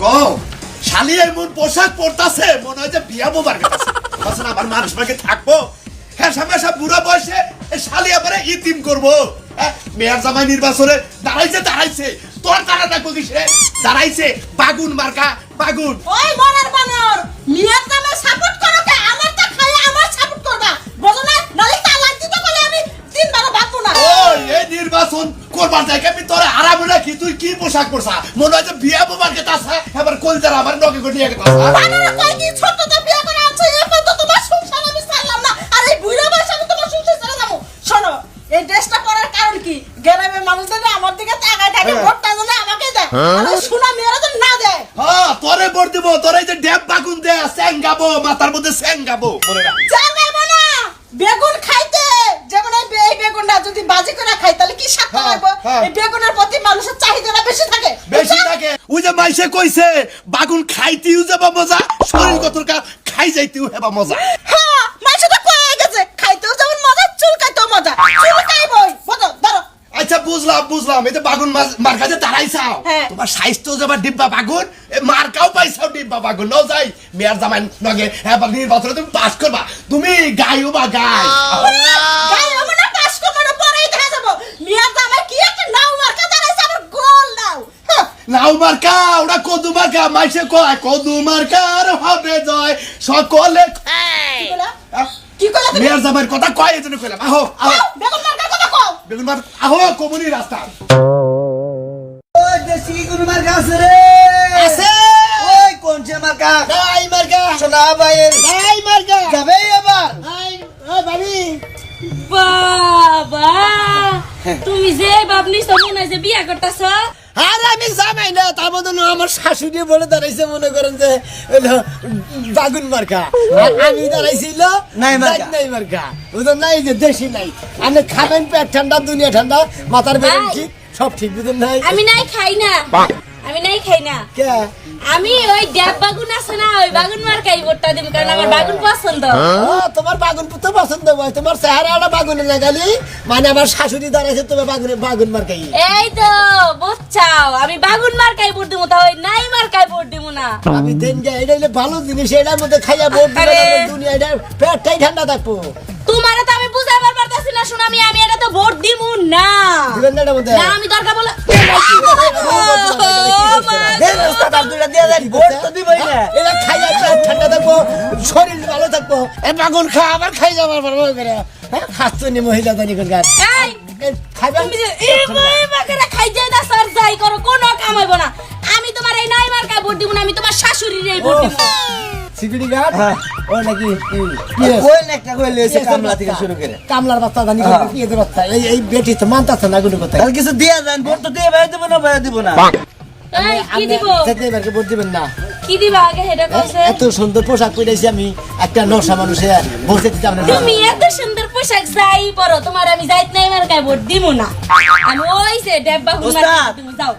কও শালি এমন পোশাক পরতাছে মনে হয় যে বিয়া বোবার গেছে বলছেন আমার মানুষ বাকি থাকবো হ্যাঁ সামনে সব বুড়া বয়সে শালি আবার ইতিম করবো মেয়র জামাই নির্বাচনে দাঁড়াইছে তোর তারা দেখবো কিসে দাঁড়াইছে বাগুন মার্কা বাগুন ওই মরার বানর মেয়র জামাই সাপোর্ট করো কে আমার তা খায় আমার সাপোর্ট করবা বুঝো না নালে তালাক দিতে বলে আমি তিনবার বাঁচবো না ওই এই নির্বাচন করবার জায়গা আমি তোরে হারাবো না কি তুই কি পোশাক পরছা মনে হয় যে বিয়া বোবার গেছে এবার কলজার আমার নকে গটিয়ে গেছে বানর কই কি ছোট তো বিয়া করে আছে এখন তো তোমার সংসার আমি ছাড়লাম না আর এই বুড়া বয়সে আমি তোমার সংসার ছেড়ে যাবো শোনো এই ড্রেসটা পরার কারণ কি গ্রামের মানুষদের আমার দিকে তাকায় থাকে ভোটটা যেন আমাকে দেয় আরে শোনা মেয়েরা তো না দেয় হ্যাঁ তোরে ভোট দিব তোরে যে ড্যাব বাগুন দে স্যাঙ্গাবো মাথার মধ্যে স্যাঙ্গাবো বলে না জানাবো না বেগুন খাইতে যেমন এই বেগুনটা যদি বাজি করে খাই তাহলে কি স্বাদ লাগবে এই বেগুনের প্রতি মানুষের চাহিদাটা বেশি থাকে ওই যে মাইসে কইছে বাগুন খাইতেও যাবা মজা শরীর কতটা খাই যাইতেও হেবা মজা হ্যাঁ মাইসে তো কয়ে গেছে খাইতেও যেমন মজা চুলকাইতেও মজা চুলকাইবই বুঝো ধরো আচ্ছা বুঝলাম এই যে বাগুন মার্কা যে দাঁড়াইছাও তোমার সাইজটাও যাবা ডিব্বা বাগুন মার্কাও পাইছাও ডিব্বা বাগুন নাও যাই মেয়ার জামাই নগে এবার নির্বাচনে তুমি পাস করবা তুমি গাইও বা গাই গাইও না পাস করবা না পরেই দেখা যাবো মেয়ার জামাই কি একটা নাও মার্কা দাঁড়াইছে আবার গোল নাও নাও মার্কা ওরা কদু মার্কা মাইসে কয় কদু মার্কার হবে জয় সকলে কি কইলা তুমি মেয়ার জামাইয়ের কথা কয় এজন্য কইলাম আহো বেগুন মার্কার কথা কও বেগুন মার আহো কমুনি রাস্তা ওই দেশি গরু মার্কা আছে রে আছে ওই কোন যে মার্কা নাই মার্কা সোনা ভাইয়ের নাই মার্কা যাবে এবার নাই ওই ভাবি বাবা তুমি যে বাবনি সমুনা যে বিয়া করতেছ আরে আমি জামাই না তার মধ্যে আমার শাশুড়ি বলে দাঁড়াইছে মনে করেন যে বাগুন মার্কা আর আমি দাঁড়াইছিল নাই মার্কা বুঝলেন নাই যে দেশি নাই আপনি খাবেন পেট ঠান্ডা দুনিয়া ঠান্ডা মাথার বেরোন ঠিক সব ঠিক বুঝলেন নাই আমি নাই খাই না কে আমি ওই ড্যাব বাগুন আছে না ওই বাগুন মার্কাই ভোটটা দিব কারণ আমার বাগুন পছন্দ তোমার বাগুন তো পছন্দ হয় তোমার চেহারাটা বাগুনে লাগালি মানে আমার শাশুড়ি দাঁড়াইছে তোমার বাগুন মার্কাই এই তো বুঝছাও আমি বাগুন মার্কাই ভোট দিব তা ওই নাই মার্কাই ভোট দিব না আমি দেন যে এটা হইলে ভালো জিনিস এটার মধ্যে খাইয়া ভোট দিলে দুনিয়া এটা পেটটাই ঠান্ডা থাকবো তোমারে তো আমি বুঝাইবার পারতাছি না শুনো আমি এটা তো ভোট দিব না দিবেন না এটার মধ্যে না আমি দরকার বলে ভোট তো দিবই না এটা খাইয়া পেট ঠান্ডা থাকবো শরীর ভালো থাকবো এই বাগুন খা আবার খাই যাবার ভালো করে হ্যাঁ খাচ্ছ নি মহিলা জানি কোন গাছ খাইবেন তুমি যে এই মার্কাটা খাই যাই না স্যার যাই করো কোনো কাম হইব না আমি তোমার এই নাই মার্কা ভোট দিব না আমি তোমার শাশুড়ির এই ভোট দিব সিকিউরিটি গার্ড ও নাকি কই একটা কই লইছে কামলা থেকে শুরু করে কামলার বাচ্চা জানি কি এর বাচ্চা এই বেটি তো মানতাছ না কোনো কথা আর কিছু দিয়া দেন ভোট তো দিয়ে বাইরে দেব না বাইরে দিব না এই কি দিব যেতে এবারে ভোট দিবেন না কি দিবা আগে হেডা কইছে এত সুন্দর পোশাক পরেছি আমি একটা নশা মানুষে বলতে দিতে আমরা তুমি এত সুন্দর পোশাক যাই পরো তোমার আমি যাইত নাই মার্কায় ভোট দিব না আমি ওই যে ডেব্বা হুমার ওস্তাদ। তুমি যাও